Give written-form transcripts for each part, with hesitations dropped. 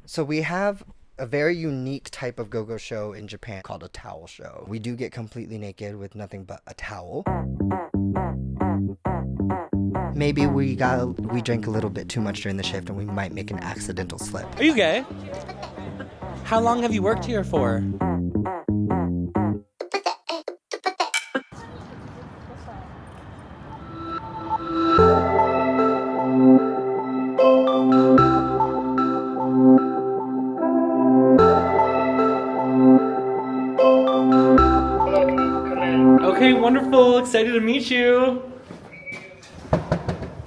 So we have a very unique type of go-go show in Japan called a towel show. We do get completely naked with nothing but a towel. Maybe we drank a little bit too much during the shift and we might make an accidental slip. Are you gay? How long have you worked here for? Okay, wonderful. Excited to meet you.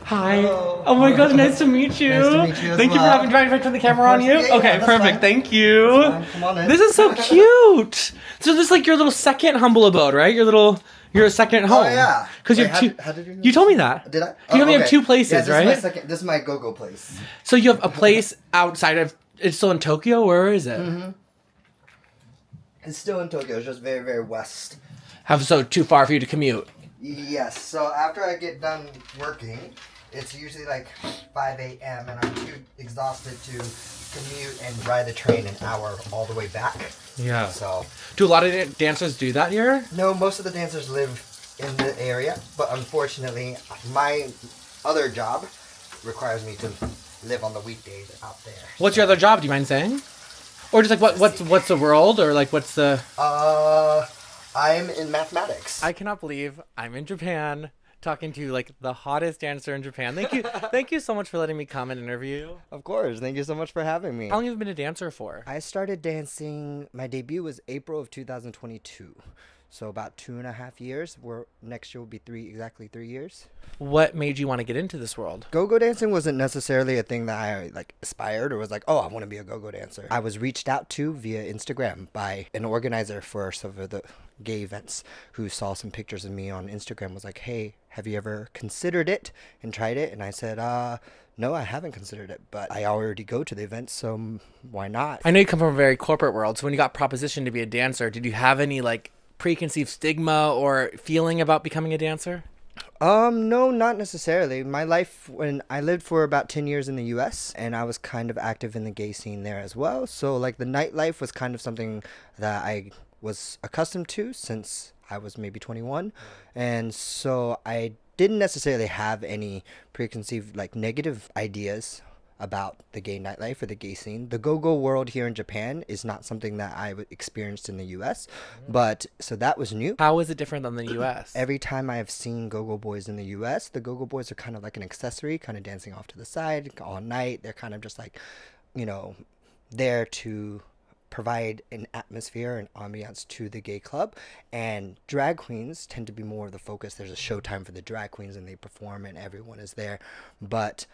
Hi. Hello. Oh my gosh, nice to meet you. Nice to meet you as Thank you for well. having. Do I turn the camera on you? Yeah, Okay, that's perfect. fine. Thank you. That's fine. Come on in. This is so cute. So this is like your little second humble abode, right? Your second home. Oh yeah. Because Wait, you're two. how did you know? You told me that. Did I? You told me you have okay. two places, Yeah, this right? Is this is my go-go place. So you have a place outside of. It's still in Tokyo. Where is it? Mm-hmm. It's still in Tokyo. It's just very, very west. So too far for you to commute. Yes. So after I get done working, it's usually like 5 a.m. and I'm too exhausted to commute and ride the train an hour all the way back. Yeah. So Do a lot of dancers do that here? no, most of the dancers live in the area, but unfortunately, my other job requires me to live on the weekdays out there. What's your other job? Do you mind saying? Or just like what's the world or like what's the? I'm in mathematics. I cannot believe I'm in Japan talking to like the hottest dancer in Japan. Thank you so much for letting me come and interview you. Of course. Thank you so much for having me. How long have you been a dancer for? I started dancing. My debut was April of 2022. So about 2.5 years. Next year will be exactly 3 years. What made you want to get into this world? Go-go dancing wasn't necessarily a thing that I like aspired or was like, oh, I want to be a go-go dancer. I was reached out to via Instagram by an organizer for some of the gay events who saw some pictures of me on Instagram, was like, hey, have you ever considered it and tried it? And I said, no, I haven't considered it, but I already go to the events, so why not? I know you come from a very corporate world, so when you got propositioned to be a dancer, did you have any like preconceived stigma or feeling about becoming a dancer? No, not necessarily. My life, when I lived for about 10 years in the US and I was kind of active in the gay scene there as well. So like the nightlife was kind of something that I was accustomed to since I was maybe 21. And so I didn't necessarily have any preconceived like negative ideas about the gay nightlife or the gay scene. The go-go world here in Japan is not something that I experienced in the US, but so that was new. How is it different than the US? Every time I have seen go-go boys in the US, the go-go boys are kind of like an accessory, kind of dancing off to the side all night. They're kind of just like, there to provide an atmosphere and ambiance to the gay club. And drag queens tend to be more of the focus. There's a showtime for the drag queens and they perform and everyone is there. But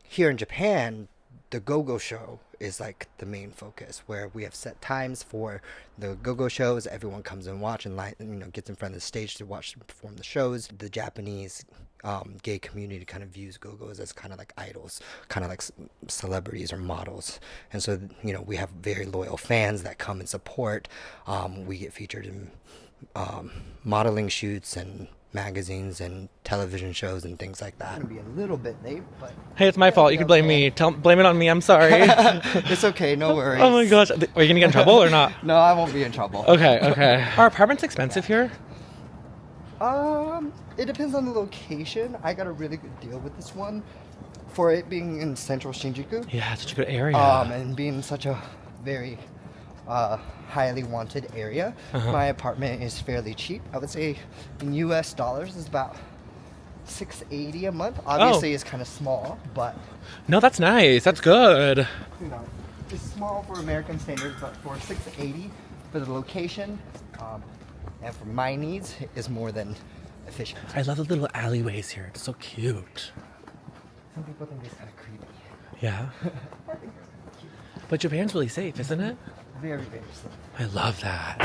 here in Japan, the go-go show is like the main focus, where we have set times for the go-go shows. Everyone comes and watch and gets in front of the stage to watch them perform the shows. The Japanese gay community kind of views go-go's as kind of like idols, kind of like celebrities or models. And so, we have very loyal fans that come and support. We get featured in modeling shoots and magazines and television shows and things like that. I'm gonna be a little bit late, but Hey, it's my fault. You can blame me. Blame it on me. I'm sorry. it's okay, no worries. Oh my gosh. Are you going to get in trouble or not? No, I won't be in trouble. Okay. Are apartments expensive here? It depends on the location. I got a really good deal with this one for it being in central Shinjuku. Yeah, it's such a good area. And being such a very highly wanted area. My apartment is fairly cheap. I would say in US dollars is about $680 a month. Obviously it's kind of small, but No, that's nice. That's good. It's small for American standards, but for $680 for the location and for my needs is more than efficient. I love the little alleyways here. It's so cute. Some people think it's kind of creepy. Yeah. But Japan's really safe, isn't it? Very, very safe. I love that.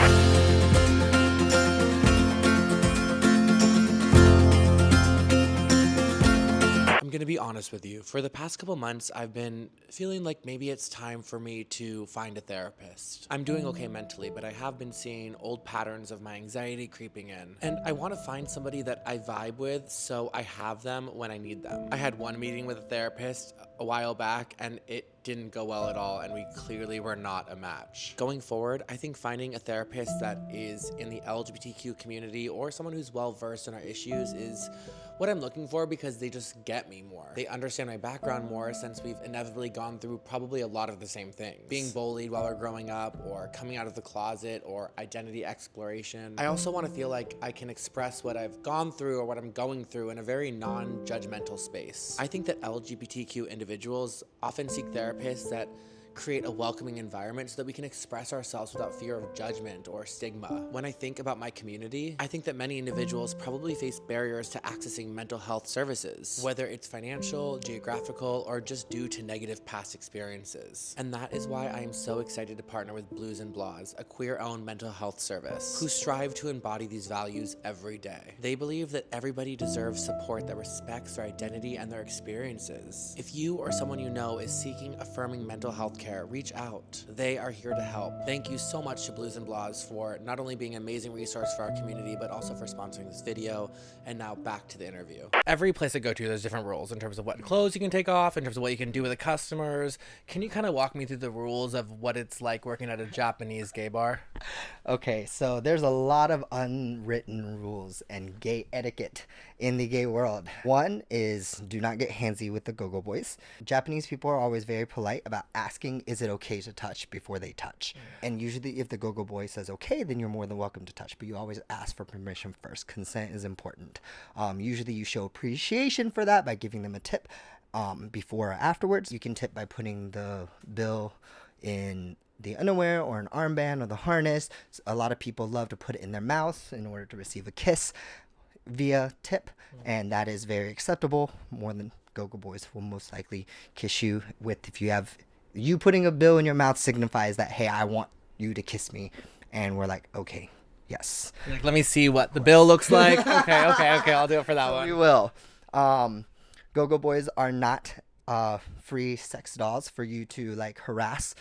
I'm going to be honest with you. For the past couple months, I've been feeling like maybe it's time for me to find a therapist. I'm doing okay mentally, but I have been seeing old patterns of my anxiety creeping in. And I want to find somebody that I vibe with so I have them when I need them. I had one meeting with a therapist a while back, and it didn't go well at all, and we clearly were not a match. Going forward, I think finding a therapist that is in the LGBTQ community or someone who's well versed in our issues is what I'm looking for, because they just get me more. They understand my background more, since we've inevitably gone through probably a lot of the same things. Being bullied while we're growing up, or coming out of the closet, or identity exploration. I also want to feel like I can express what I've gone through or what I'm going through in a very non-judgmental space. I think that LGBTQ individuals often seek therapists that create a welcoming environment so that we can express ourselves without fear of judgment or stigma. When I think about my community, I think that many individuals probably face barriers to accessing mental health services, whether it's financial, geographical, or just due to negative past experiences. And that is why I am so excited to partner with Blues and Blahs, a queer-owned mental health service, who strive to embody these values every day. They believe that everybody deserves support that respects their identity and their experiences. If you or someone you know is seeking affirming mental health care, reach out. They are here to help. Thank you so much to Blues and Blahs for not only being an amazing resource for our community, but also for sponsoring this video. And now back to the interview. Every place I go to, there's different rules in terms of what clothes you can take off, in terms of what you can do with the customers. Can you kind of walk me through the rules of what it's like working at a Japanese gay bar? Okay, so there's a lot of unwritten rules and gay etiquette in the gay world. One is do not get handsy with the go-go boys. Japanese people are always very polite about asking, is it okay to touch, before they touch. And usually if the go-go boy says okay, then you're more than welcome to touch, but you always ask for permission first. Consent is important. Usually you show appreciation for that by giving them a tip before or afterwards. You can tip by putting the bill in the underwear or an armband or the harness. A lot of people love to put it in their mouth in order to receive a kiss via tip, and that is very acceptable. More than go-go boys will most likely kiss you with, if you have, you putting a bill in your mouth signifies that, hey, I want you to kiss me, and we're like, okay, yes. Like, let me see what the bill looks like. Okay, I'll do it for that one. We will. Go-go boys are not free sex dolls for you to like harass.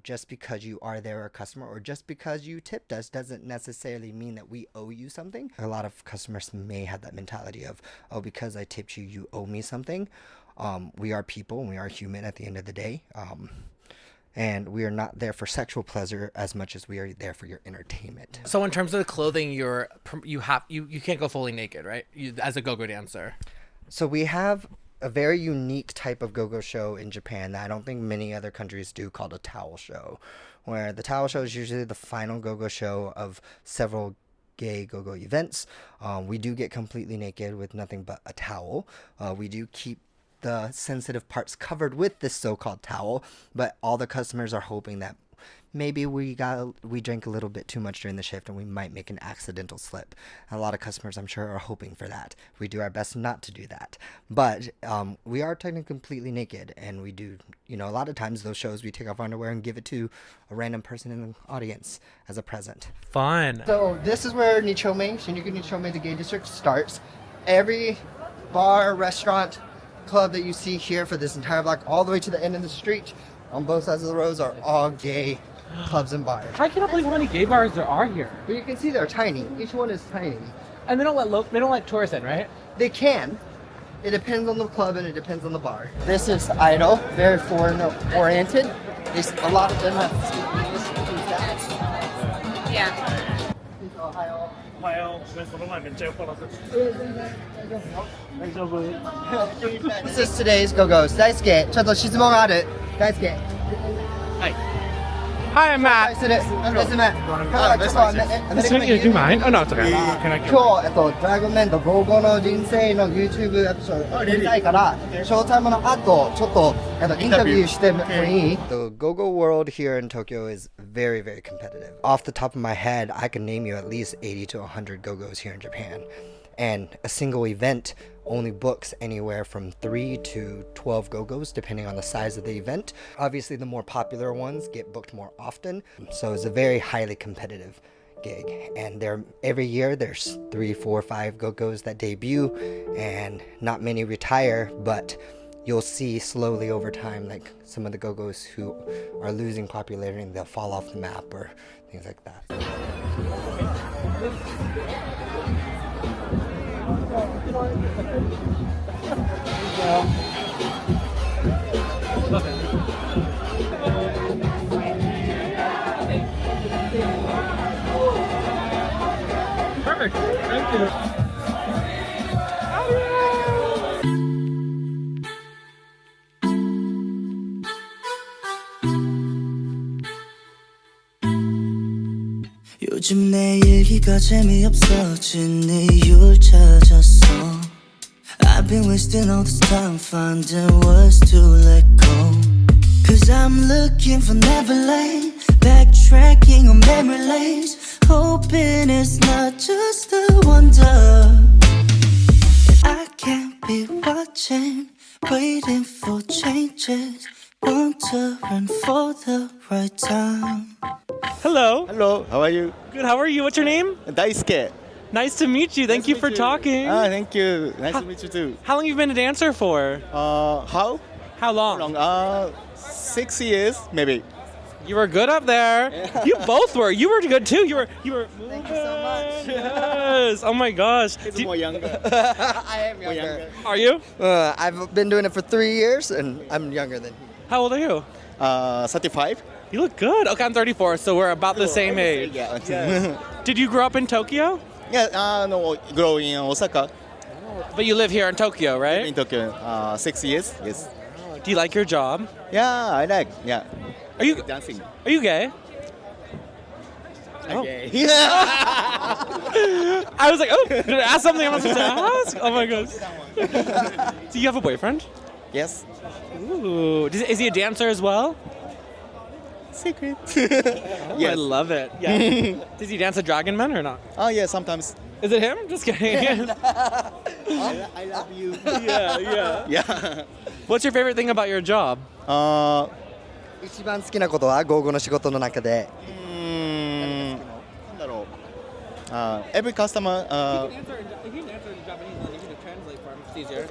Just because you are there a customer, or just because you tipped us, doesn't necessarily mean that we owe you something. A lot of customers may have that mentality of, oh, because I tipped you, you owe me something. We are people, and we are human at the end of the day. And we are not there for sexual pleasure as much as we are there for your entertainment. So in terms of the clothing, you can't go fully naked, right? As a go-go dancer. So we have a very unique type of go-go show in Japan that I don't think many other countries do, called a towel show, where the towel show is usually the final go-go show of several gay go-go events. We do get completely naked with nothing but a towel. We do keep the sensitive parts covered with this so-called towel, but all the customers are hoping that maybe we drank a little bit too much during the shift and we might make an accidental slip. A lot of customers, I'm sure, are hoping for that. We do our best not to do that. But we are technically completely naked, and we do, a lot of times those shows we take off underwear and give it to a random person in the audience as a present. Fun. So this is where Nichome, Shinjuku Nichome, the gay district, starts. Every bar, restaurant, club that you see here for this entire block, all the way to the end of the street, on both sides of the roads, are all gay clubs and bars. I cannot believe how many gay bars there are here. But you can see they're tiny. Each one is tiny. And they don't let tourists in, right? They can. It depends on the club and it depends on the bar. This is idol, very foreign oriented. A lot of them have Yeah. This is today's go-go's. Daisuke, ちょっと質問がある。Daisuke. Hi, I'm Matt. This is Matt. Nice to meet you. Do you mind? Oh, no, it's okay. Can I 今日、ドラゴンメンとゴーゴーの人生の YouTube エピソードを撮りたいから、ショータイムの後、ちょっとインタビューしてもいい? The go-go world here in Tokyo is very, very competitive. Off the top of my head, I can name you at least 80 to 100 go-go's here in Japan. And a single event only books anywhere from 3 to 12 go-go's depending on the size of the event. Obviously, the more popular ones get booked more often, so it's a very highly competitive gig. And every year there's 3, 4, 5 go-go's that debut, and not many retire, but you'll see slowly over time, like some of the go-go's who are losing popularity and they'll fall off the map or things like that. Perfect. Thank you. 요즘 내 얘기가 재미없어진 이유를 찾았어. I've been wasting all this time finding words to let go. Cause I'm looking for Neverland, backtracking on memory lanes, hoping it's not just a wonder. I can't be watching, waiting for changes, wondering for the right time. Hello. Hello, how are you? Good. How are you? What's your name? Daisuke. Nice to meet you. Thank you for talking. Thank you. Nice to meet you too. How long have you been a dancer for? How? How long? Long? 6 years, maybe. You were good up there. You both were. You were good too. You were. Thank you so much. Yes. Oh my gosh. He's more younger. I am younger. Are you? I've been doing it for 3 years, and I'm younger than he. How old are you? 35. You look good. Okay, I'm 34, so we're about the same age. Yeah. Did you grow up in Tokyo? Yeah, no, grow in Osaka, But you live here in Tokyo, in right? Tokyo, 6 years, yes. Do you like your job? Yeah, I like, yeah. Are you Dancing. Are you gay? Okay. I was like, oh, did I ask something I'm not supposed to ask? Oh my gosh. Do you have a boyfriend? Yes. Ooh. Is he a dancer as well? Secret. Oh, I Yes. love it. Yeah. Does he dance a Dragon Man or not? Oh, yeah, sometimes. Is it him? Just kidding. I love you. yeah. Yeah. What's your favorite thing about your job? 一番好きなことは午後の仕事の中で。なんだろう。Every customer, You can answer in Japanese and you can translate for him. It's easier.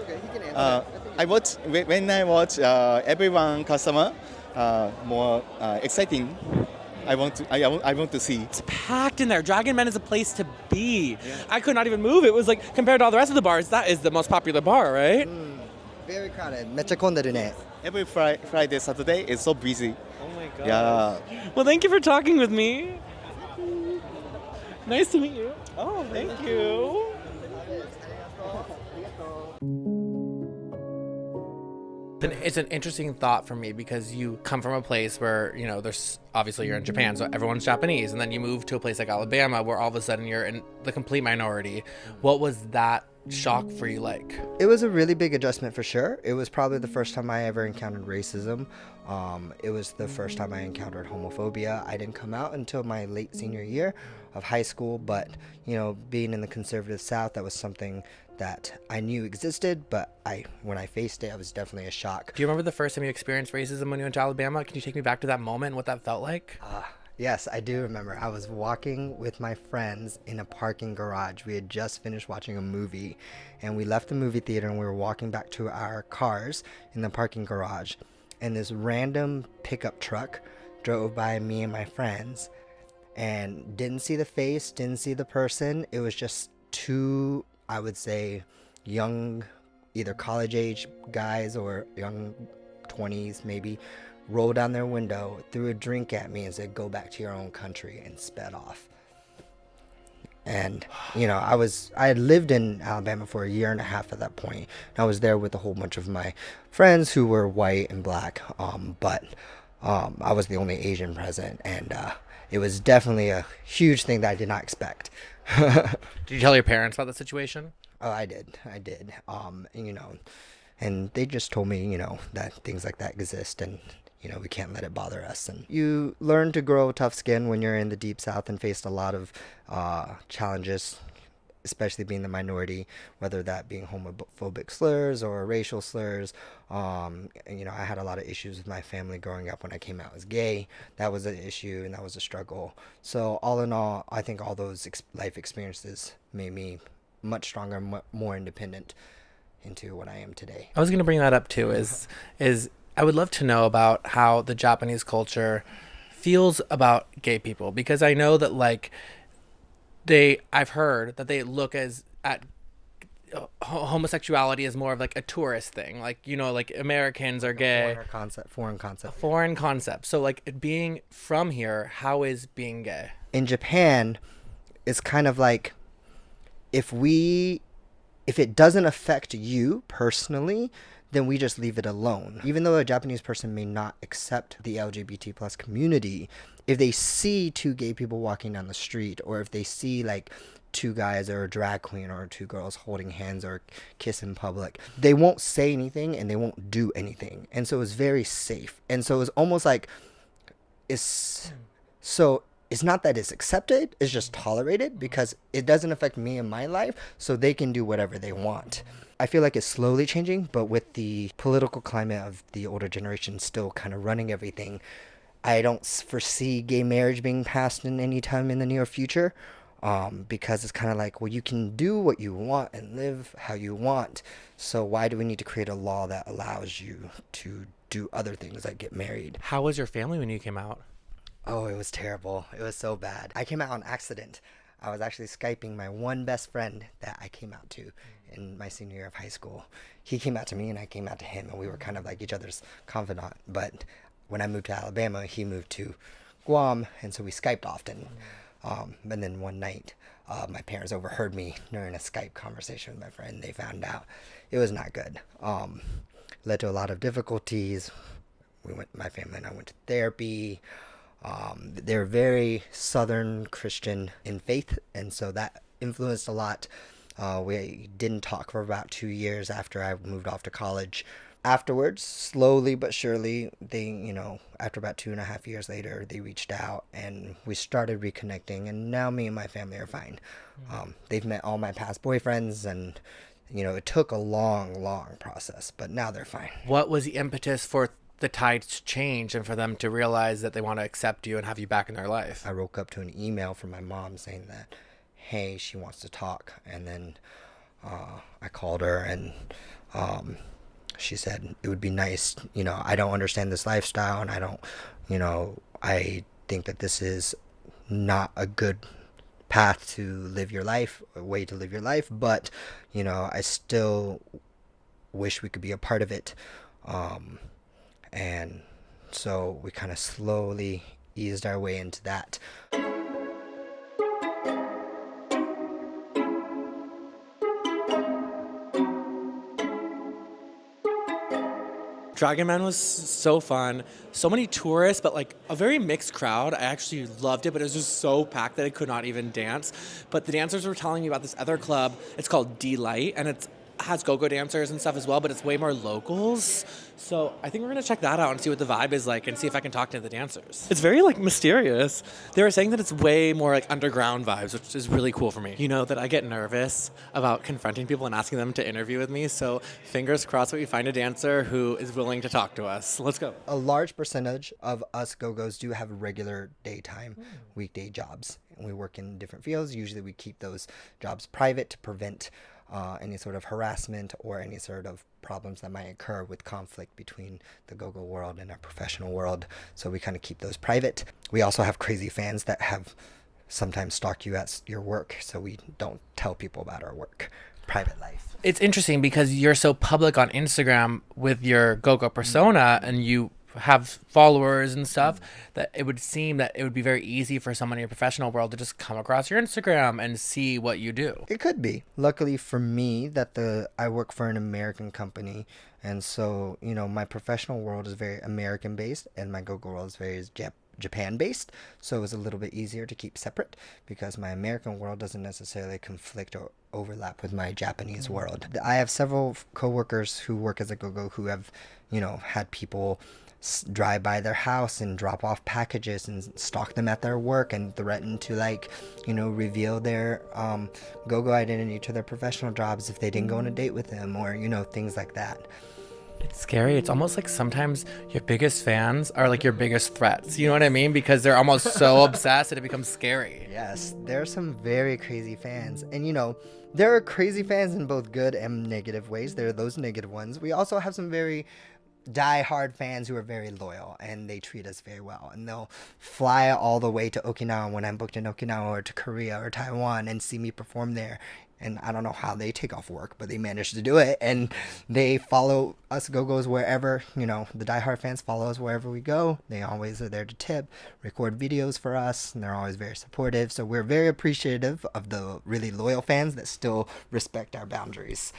I watch when I watch everyone customer more exciting. I want to see. It's packed in there. Dragon Man is a place to be. I could not even move. It was like, compared to all the rest of the bars, that is the most popular bar, right? Very crowded. めっちゃ混んでるね。 Every Friday, Saturday is so busy. Oh my god. Yeah. Well, thank you for talking with me. Nice to meet you. Oh, thank you. It's an interesting thought for me because you come from a place where, you know, there's obviously you're in Japan, so everyone's Japanese, and then you move to a place like Alabama where all of a sudden you're in the complete minority. What was that shock for you like? It was a really big adjustment for sure. It was probably the first time I ever encountered racism. It was the first time I encountered homophobia. I didn't come out until my late senior year of high school, but, you know, being in the conservative South, that was something that I knew existed, but when I faced it, it was definitely a shock. Do you remember the first time you experienced racism when you went to Alabama? Can you take me back to that moment and what that felt like? Yes, I do remember. I was walking with my friends in a parking garage. We had just finished watching a movie, and we left the movie theater and we were walking back to our cars in the parking garage, and this random pickup truck drove by me and my friends, and didn't see the face, didn't see the person. It was just two, I would say, young, either college age guys or young 20s maybe, rolled down their window, threw a drink at me and said, "Go back to your own country," and sped off. And, you know, I had lived in Alabama for a year and a half at that point. And I was there with a whole bunch of my friends who were white and black, but I was the only Asian present, and it was definitely a huge thing that I did not expect. Did you tell your parents about the situation? Oh, I did. You know, and they just told me, you know, that things like that exist, and, you know, we can't let it bother us. And you learn to grow tough skin when you're in the deep South and faced a lot of challenges, especially being the minority, whether that being homophobic slurs or racial slurs. And, you know, I had a lot of issues with my family growing up when I came out as gay. That was an issue and that was a struggle. So all in all, I think all those life experiences made me much stronger, more independent into what I am today. I was going to bring that up too, is I would love to know about how the Japanese culture feels about gay people, because I know that, like, I've heard that they look at homosexuality is more of like a tourist thing. Like, you know, like Americans are gay. Foreign concept. Foreign concept. So like being from here, how is being gay? In Japan, it's kind of like if it doesn't affect you personally, then we just leave it alone. Even though a Japanese person may not accept the LGBT plus community, if they see two gay people walking down the street, or if they see like two guys or a drag queen or two girls holding hands or kiss in public, they won't say anything and they won't do anything. And so it's very safe. And so it's almost like it's not that it's accepted, it's just tolerated because it doesn't affect me in my life, so they can do whatever they want. I feel like it's slowly changing, but with the political climate of the older generation still kind of running everything, I don't foresee gay marriage being passed in any time in the near future, because it's kind of like, well, you can do what you want and live how you want, so why do we need to create a law that allows you to do other things like get married? How was your family when you came out? Oh, it was terrible. It was so bad. I came out on accident. I was actually Skyping my one best friend that I came out to in my senior year of high school. He came out to me and I came out to him, and we were kind of like each other's confidant. But when I moved to Alabama, he moved to Guam, and so we Skyped often. And then one night, my parents overheard me during a Skype conversation with my friend. They found out. It was not good. Led to a lot of difficulties. My family and I went to therapy. They're very Southern Christian in faith, and so that influenced a lot. We didn't talk for about 2 years after I moved off to college. Afterwards, slowly but surely, after about 2.5 years later, they reached out and we started reconnecting, and now me and my family are fine. They've met all my past boyfriends, and it took a long process, but now they're fine. What was the impetus for the tides to change and for them to realize that they want to accept you and have you back in their life? I woke up to an email from my mom saying that, hey, she wants to talk. And then I called her, and she said it would be nice. I don't understand this lifestyle, and I think that this is not a good path to live your life, a way to live your life, but I still wish we could be a part of it. And so we kind of slowly eased our way into that. Dragon Man was so fun. So many tourists, but like a very mixed crowd. I actually loved it, but it was just so packed that I could not even dance. But the dancers were telling me about this other club. It's called D-Light, and it has go-go dancers and stuff as well, but it's way more locals. So I think we're going to check that out and see what the vibe is like and see if I can talk to the dancers. It's very like mysterious. They were saying that it's way more like underground vibes, which is really cool for me. You know that I get nervous about confronting people and asking them to interview with me. So fingers crossed that we find a dancer who is willing to talk to us. Let's go. A large percentage of us go-go's do have regular daytime, weekday jobs. And we work in different fields. Usually we keep those jobs private to prevent any sort of harassment or any sort of problems that might occur with conflict between the go-go world and our professional world. So we kind of keep those private. We also have crazy fans that have sometimes stalk you at your work, so we don't tell people about our work, private life. It's interesting because you're so public on Instagram with your go-go persona, and you have followers and stuff, that it would seem that it would be very easy for someone in your professional world to just come across your Instagram and see what you do. It could be. Luckily for me that I work for an American company, and so my professional world is very American based and my go-go world is very Japan based, so it was a little bit easier to keep separate because my American world doesn't necessarily conflict or overlap with my Japanese world. I have several coworkers who work as a go-go who have had people drive by their house and drop off packages and stalk them at their work and threaten to reveal their go-go identity to their professional jobs if they didn't go on a date with them, or things like that. It's scary. It's almost like sometimes your biggest fans are like your biggest threats. You know what I mean? Because they're almost so obsessed that it becomes scary. Yes, there are some very crazy fans. And there are crazy fans in both good and negative ways. There are those negative ones. We also have some very die-hard fans who are very loyal, and they treat us very well, and they'll fly all the way to Okinawa when I'm booked in Okinawa, or to Korea or Taiwan, and see me perform there and I don't know how they take off work, but they manage to do it, and they follow us Go-Go's wherever, you know, the diehard fans follow us wherever we go. They always are there to tip, record videos for us, and they're always very supportive. So we're very appreciative of the really loyal fans that still respect our boundaries.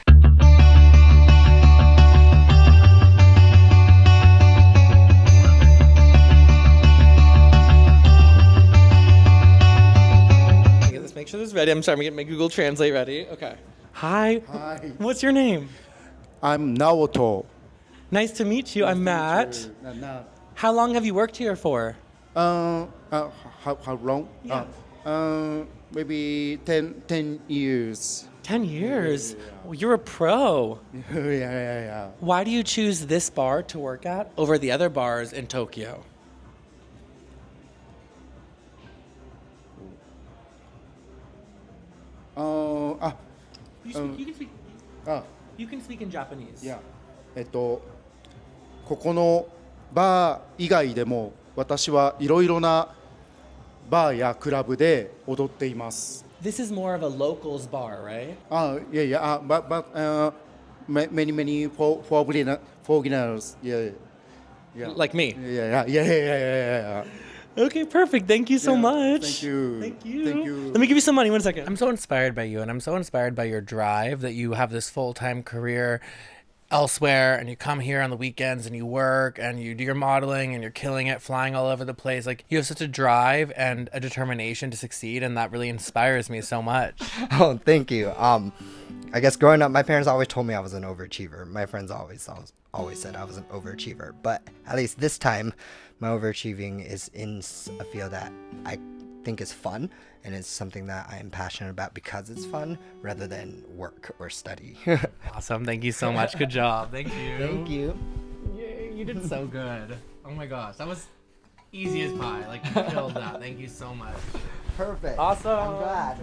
Let's make sure this is ready. I'm sorry, I'm getting my Google Translate ready. Okay. Hi. Hi. What's your name? I'm Naoto. Nice to meet you. I'm Matt. How long have you worked here for? How long? Yeah. Maybe 10 years. 10 years? Well, you're a pro. Yeah. Why do you choose this bar to work at over the other bars in Tokyo? You can speak in Japanese. ここのバー以外でも私はいろいろなバーやクラブで踊っています。This is more of a locals bar, right? But many foreigners. Yeah. Like me. Yeah. Okay, perfect. Thank you so much. Thank you. Thank you. Thank you. Let me give you some money. 1 second. I'm so inspired by you, and I'm so inspired by your drive that you have this full-time career elsewhere, and you come here on the weekends and you work and you do your modeling and you're killing it, flying all over the place. Like, you have such a drive and a determination to succeed, and that really inspires me so much. Oh, thank you. I guess growing up, my parents always told me I was an overachiever. My friends always said I was an overachiever. But at least this time, my overachieving is in a field that I think is fun, and it's something that I am passionate about because it's fun rather than work or study. Awesome. Thank you so much. Good job. Thank you. Thank you. Yay, you did so good. Oh my gosh. That was easy as pie. Like, you killed that. Thank you so much. Perfect. Awesome. I'm glad.